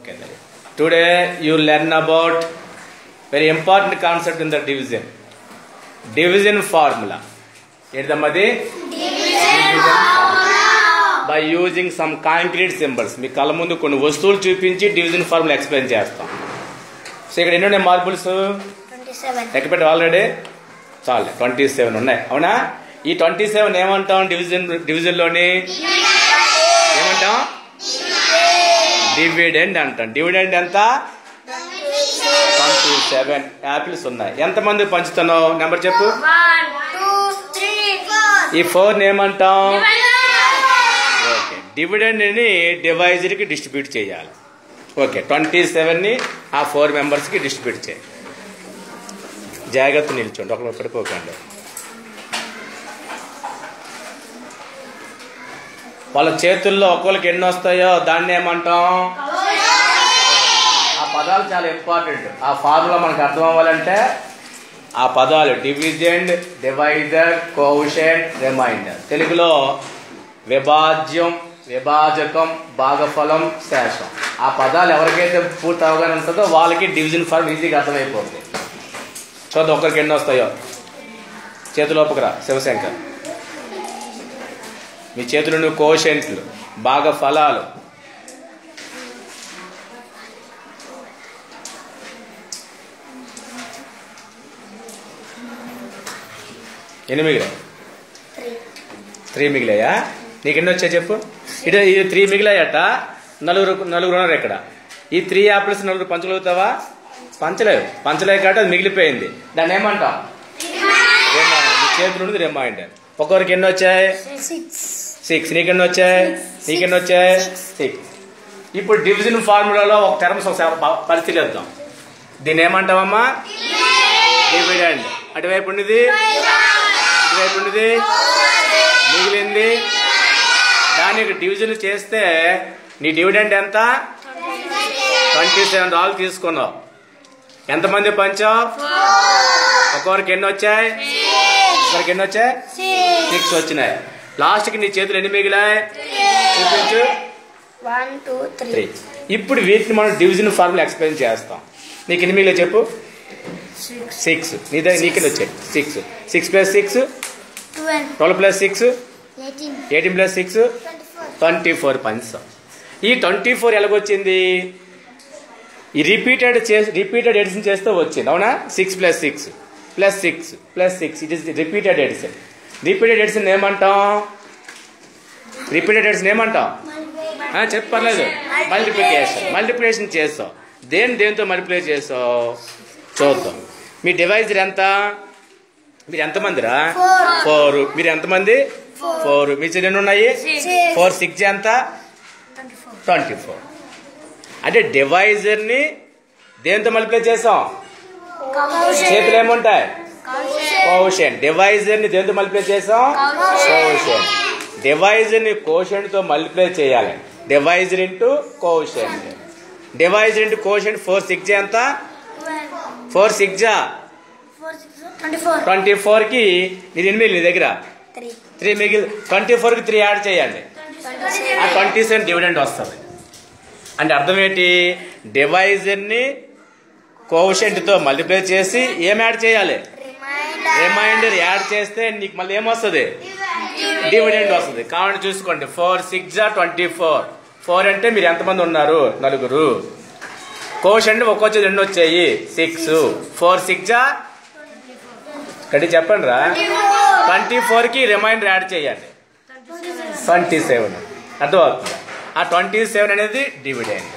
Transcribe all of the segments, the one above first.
Okay, today you learn about very important concept in the division. Division formula. By using some concrete symbols. మీ కళ్ళ ముందు కొన్ని వస్తువులు చూపించి division formula explain చేస్తాం. So ఇక్కడ ఎన్ని ఉన్నాయి మార్బుల్స్? 27. లెక్క పెట్టి ఆల్రెడీ చాలు 27 ఉన్నాయి. అవునా? ఈ 27 ఏమంటాం డివిజన్ లోని ఏమంటాం? డివిడెండ్ అంటాం. డివిడెండ్ ఎంత? 27 యాపిల్స్ ఉన్నాయి. ఎంతమంది పంచుతున్నావు? నెంబర్ చెప్పు. 1 2 3 4. ఈ 4 ఏమంటాం? ఓకే, డివిడెండ్ ని డివైజర్ కి డిస్ట్రిబ్యూట్ చేయాలి. ఓకే, 27 ని ఆ 4 మెంబర్స్ కి డిస్ట్రిబ్యూట్ చేయాలి. జాగ్రత్త నిల్చోండి, ఒకరు పడిపోకండి. వాళ్ళ చేతుల్లో ఒక్కొక్కరికి ఎన్ని వస్తాయో దాన్ని ఏమంటాం? ఆ పదాలు చాలా ఇంపార్టెంట్. ఆ ఫార్ములా మనకు అర్థం అవ్వాలంటే ఆ పదాలు డివిజెండ్, డివైజర్, కోషెంట్, రిమైండర్. తెలుగులో విభాజ్యం, విభాజకం, భాగఫలం, శేషం. ఆ పదాలు ఎవరికైతే పూర్తి అవగానే ఉంటుందో వాళ్ళకి డివిజన్ ఫార్మ్ ఈజీగా అర్థమైపోతుంది. చూద్దాం ఒక్కరికి ఎన్ని వస్తాయో. చేతిలోపకరా శివశంకర్. మీ చేతులను కోషెంట్లు, భాగఫలాలు. ఎన్ని మిగిలాయి? 3 మిగిలాయా? నీకు ఎన్ని వచ్చాయి చెప్పు. ఇది 3 మిగిలాయట. నలుగురు ఉన్నారు ఇక్కడ. ఈ 3 యాపిల్స్ నలుగురు పంచగలుగుతావా? పంచలేవు కాబట్టి అది మిగిలిపోయింది. దాన్ని ఏమంటాం? రిమైండర్. నీ చేతులు ఉన్నది రిమైండర్. ఒక్కొక్కరికి ఎన్ని వచ్చాయి? 6. నీకెన్ని వచ్చాయి? 6. ఇప్పుడు డివిజన్ ఫార్ములాలో ఒక టర్మ్స్ పరిశీలిద్దాం. దీన్ని ఏమంటావమ్మా? డివిడెండ్. అటువైపు ఉండేది, ఇటువైపు ఉండేది, మిగిలింది. దానికి డివిజన్ చేస్తే నీ డివిడెండ్ ఎంత? 27 తీసుకున్నావు. ఎంతమంది పంచావు? ఒక్కొక్కరికి ఎన్ని వచ్చాయి? ఒకరికి ఎన్ని వచ్చాయి? 6 వచ్చినాయి. లాస్ట్కి నీ చేతులు ఎన్ని మిగిలాయి? చూపించు. 1 2 3. ఇప్పుడు వీటిని మనం డివిజన్ ఫార్ములా ఎక్స్ప్లెయిన్ చేస్తాం. నీకు ఎన్ని మిగిలే చెప్పు. 6. నీకెన్ని వచ్చాయి? 6. 6 + 6 12 + 6 18 + 6 24 పంచాం. ఈ 24 ఎలాగొచ్చింది? ఈ రిపీటెడ్ ఎడిషన్ చేస్తే వచ్చింది. అవునా? 6 + 6 + 6 + 6 it is repeated addition. Repeated addition ఏమంటాం? చెప్పర్లేదు. మల్టిప్లికేషన్ చేస్తాం. దేంతో మల్టిప్లై చేస్తావు చూద్దాం. మీ డివైజర్ ఎంత? మీరు ఎంతమందిరా? 4. మీరు ఎంతమంది? 4. మీ ఎన్ని ఉన్నాయి? 4 6 ఎంత? 24. అంటే డివైజర్ ని దేంతో మల్టిప్లై చేసాం? చేతులు ఏముంటాయి? కోషెంట్. డివైజర్ ని దేంతో మల్టిప్లై చేసాం? కోషెంట్. డివైజర్ ని కోషెంట్ తో మల్టిప్లై చేయాలి. Divisor into quotient. Divisor into quotient 4 6 ఎంత? 4 6 24 కి నీది ఎన్ని మిగిలిన దగ్గర? 3 మిగిలి 24 కి 3 యాడ్ చేయండి. ఆ 27 డివిడెండ్ వస్తుంది. అంటే అర్థం ఏంటి? డివైజర్ ని కోషెంట్ తో మల్టిప్లై చేసి ఏం యాడ్ చేయాలి? రిమైండర్ యాడ్ చేస్తే నీకు మళ్ళీ ఏమొస్తుంది? డివిడెండ్ వస్తుంది. కావాలంటే చూసుకోండి. 4 6 24. 4 అంటే మీరు ఎంతమంది ఉన్నారు? 4. కోషెంట్ ఒక్కొచ్చేది 2 వచ్చాయి 6. 4 6 కట్టి చెప్పండి రా. 24 కి రిమైండర్ యాడ్ చేయండి 27. అర్థమవుతుంది? ఆ 27 అనేది డివిడెండ్.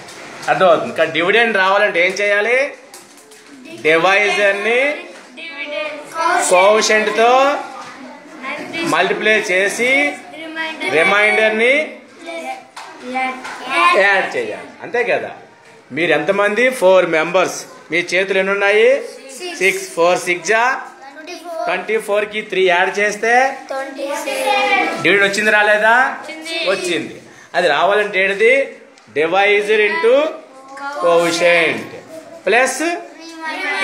అర్థమవుతుంది? కానీ డివిడెండ్ రావాలంటే ఏం చేయాలి? డివైజర్ ని కోషెంట్ తో మల్టిప్లై చేసి రిమైండర్ ని యాడ్ చేయాలి. అంతే కదా? మీరు ఎంతమంది? 4 మెంబర్స్. మీ చేతులు ఎన్ని ఉన్నాయి? 6. 4 6 24 కి 3 యాడ్ చేస్తే డివిడెండ్ వచ్చింది రాలేదా? వచ్చింది. అది రావాలంటే ఏంటిది? Divisor into quotient plus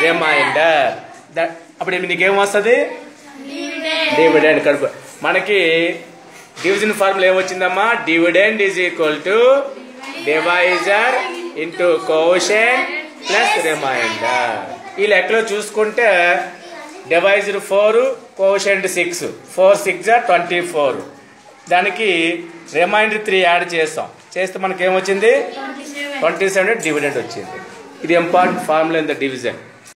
remainder. అప్పుడు నీకేం వస్తుంది? డివిడెండ్. కడుపు మనకి డివిజన్ ఫార్ములా ఏమొచ్చిందమ్మా? Dividend is equal to divisor into quotient plus remainder. ఈ లెక్కలో చూసుకుంటే డివైజ్డ్ 4, కోషెంట్ 6, 4 6 24. దానికి రిమైండర్ 3 యాడ్ చేస్తే మనకి ఏమొచ్చింది? 27 డివిడెండ్ వచ్చింది. ఇది important formula in the division.